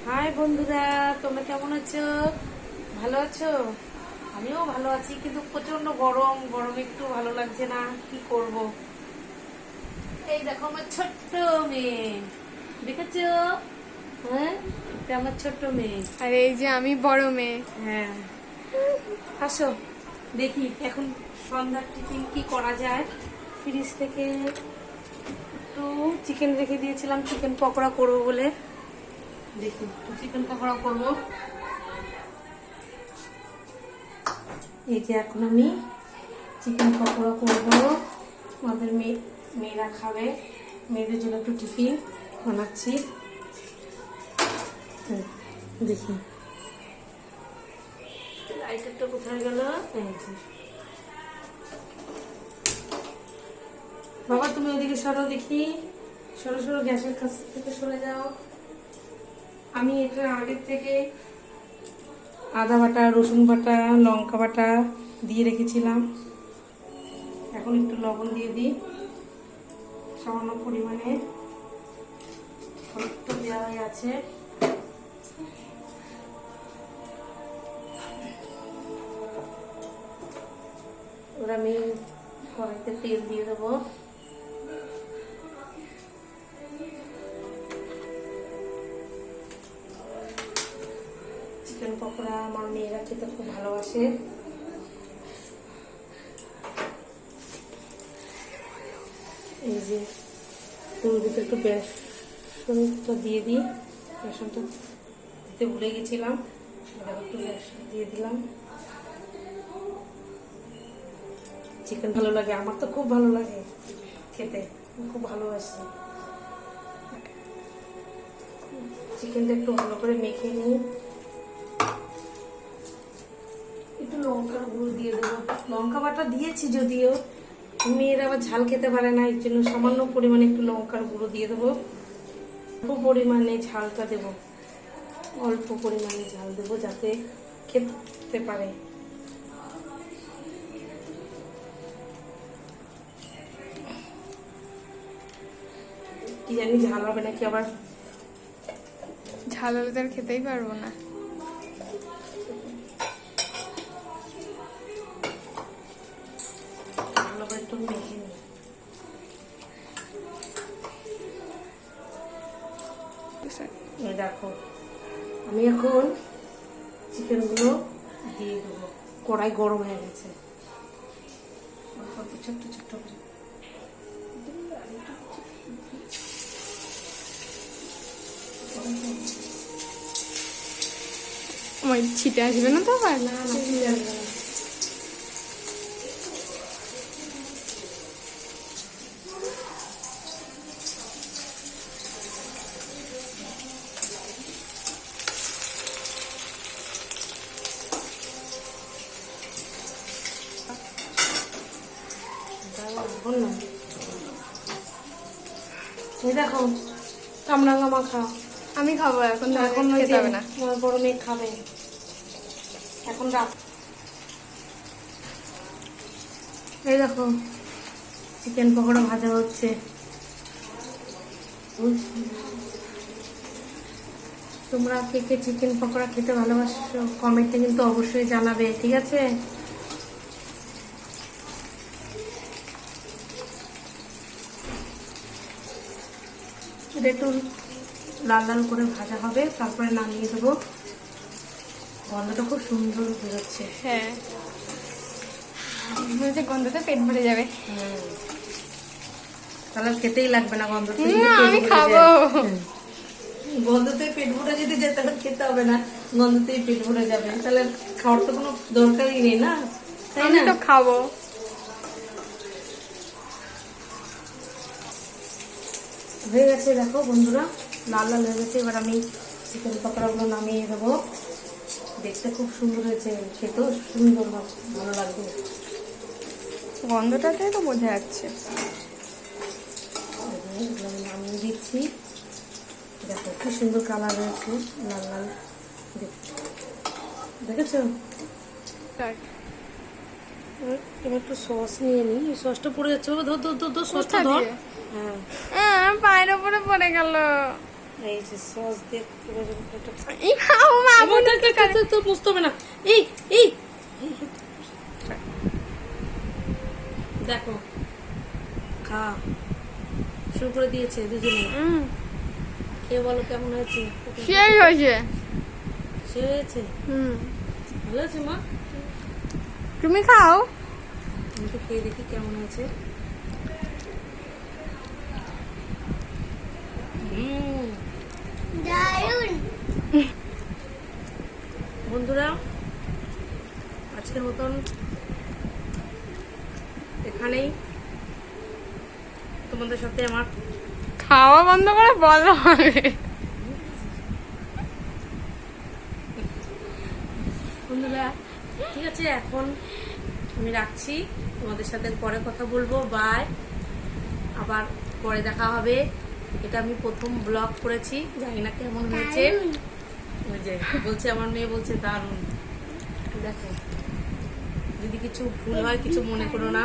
High বন্ধুরা, তোমরা কেমন আছো? ভালো আছো? আমিও ভালো আছি, কিন্তু প্রচন্ড গরম। গরমে একটু ভালো লাগছে না, কি করব। এই দেখো আমার ছোট্ট মেয়ে, দেখেছো? হ্যাঁ, এটা আমার ছোট্ট মেয়ে। আর এই যে আমি বড় মেয়ে। হ্যাঁ, আসো দেখি এখন সন্ধ্যার টিফিন কি করা যায়। ফ্রিজ থেকে একটু চিকেন রেখে দিয়েছিলাম, চিকেন পকোড়া করবো বলে। দেখি একটু চিকেন পকোড়া করবো। এই যে এখন আমি চিকেন পকোড়া করবো, আমাদের মেয়েরা খাবে। মেয়েদের জন্য একটু টিফিন বানাচ্ছি। দেখি লাইটারটা কোথায় গেল। এই যে বাবা, তুমি ওদিকে সরো দেখি, সরো সরো, গ্যাসের কাছ থেকে সরে যাও। আমি এটা আগের থেকে আদা বাটা, রসুন বাটা, লঙ্কা বাটা দিয়ে রেখেছিলাম। এখন একটু লবণ দিয়ে দিই সামান্য পরিমাণে, একটু দেওয়া হয়ে আছে। এবার আমি কড়াইতে তেল দিয়ে দেবো। চিকেন পকোড়া আমার মেয়েরা খেতে খুব ভালোবাসে। এই যে তোর ভিতরে একটু বেসনটা দিয়ে দিই, বেসনটা দিতে ভুলে গেছিলাম, একটু বেসন দিয়ে দিলাম। চিকেন ভালো লাগে, আমার তো খুব ভালো লাগে খেতে, খুব ভালোবাসি। চিকেনটা একটু ভালো করে মেখে নিই, একটু লঙ্কার গুঁড়ো দিয়ে দেবো। লঙ্কা বাটা দিয়েছি যদিও, মেয়েরা আবার ঝাল খেতে পারে না, এর জন্য সামান্য পরিমাণে একটু লঙ্কার গুঁড়ো দিয়ে দেবো। অল্প পরিমাণে ঝালটা দেবো, অল্প পরিমাণে ঝাল দেবো যাতে খেতে পারে। কি জানি ঝাল হবে নাকি আবার। ঝাল হলে তো আর খেতেই পারবো না। ভালো করে একটু মেখে নিই। এই দেখো, আমি এখন চিকেনগুলো দিয়ে দেবো। কড়াই গরম হয়ে গেছে, ছোট্ট ছোট্ট করে আমার ছিটে আসবে না তো আবার? না না, ঠিক আছে। এই দেখো কামরাঙা মাখা। আমি খাবো এখন, এখন খেতে হবে না। আমার বড় মেয়ে খাবে এখন রাত। এই দেখো চিকেন পকোড়া ভাজা হচ্ছে। তোমরা কে কে চিকেন পকোড়া খেতে ভালোবাসো কমেন্টে কিন্তু অবশ্যই জানাবে, ঠিক আছে? এটা একটু লাল লাল করে ভাজা হবে, তারপরে নামিয়ে দেবো। গন্ধটা খুব সুন্দর বেরোচ্ছে। হ্যাঁ, বলছে গন্ধতে পেট ভরে যাবে। তাহলে খেতেই লাগবে না, গন্ধতে আমি খাবো। গন্ধতে পেট ভরে যদি যায় তাহলে খেতে হবে না, গন্ধতেই পেট ভরে যাবে, তাহলে খাওয়ার তো কোনো দরকারই নেই না, তাই আমি না? তো খাবো। হয়ে গেছে দেখো বন্ধুরা, লাল লাল হয়ে গেছে। এবার আমি চিকেন পকোড়াগুলো নামিয়ে দেবো। দেখতে খুব সুন্দর হয়েছে, খেতেও সুন্দর, ভালো লাগবে। গন্ধটাতে তো বোঝা যাচ্ছে। এগুলো আমি নামিয়ে দিচ্ছি। দেখো কি সুন্দর কালার হয়েছে, লাল লাল। দেখেছো? এবার একটু সস নিয়ে নিই। সসটা পড়ে যাচ্ছে, ধর ধর ধর ধর, সসটা ধর। হ্যাঁ, পায়ের ওপরে পড়ে গেল। এই যে সস দিয়ে এবার এটা এই খাও মা এবার তো বুঝতে হবে না। এই এই এই, দেখো খা শুরু করে দিয়েছে দুজনে। কে বলো কেমন হয়েছে? সেই হয়েছে। সে হয়েছে, ভালো আছে মা। তুমি খাও। আমি তো খেয়ে দেখি কেমন হয়েছে। বন্ধুরা আজকের মতন এখানেই তোমাদের সাথে আমার খাওয়া বন্ধ করে বলো হবে। বন্ধুরা ঠিক আছে, এখন আমি রাখছি, তোমাদের সাথে পরে কথা বলবো। বাই, আবার পরে দেখা হবে। এটা আমি প্রথম ব্লগ করেছি, জানি না কেমন হয়েছে। ওই যে বলছে আমার মেয়ে, বলছে দারুণ। দেখো যদি কিছু ভুল হয় কিছু মনে করো না।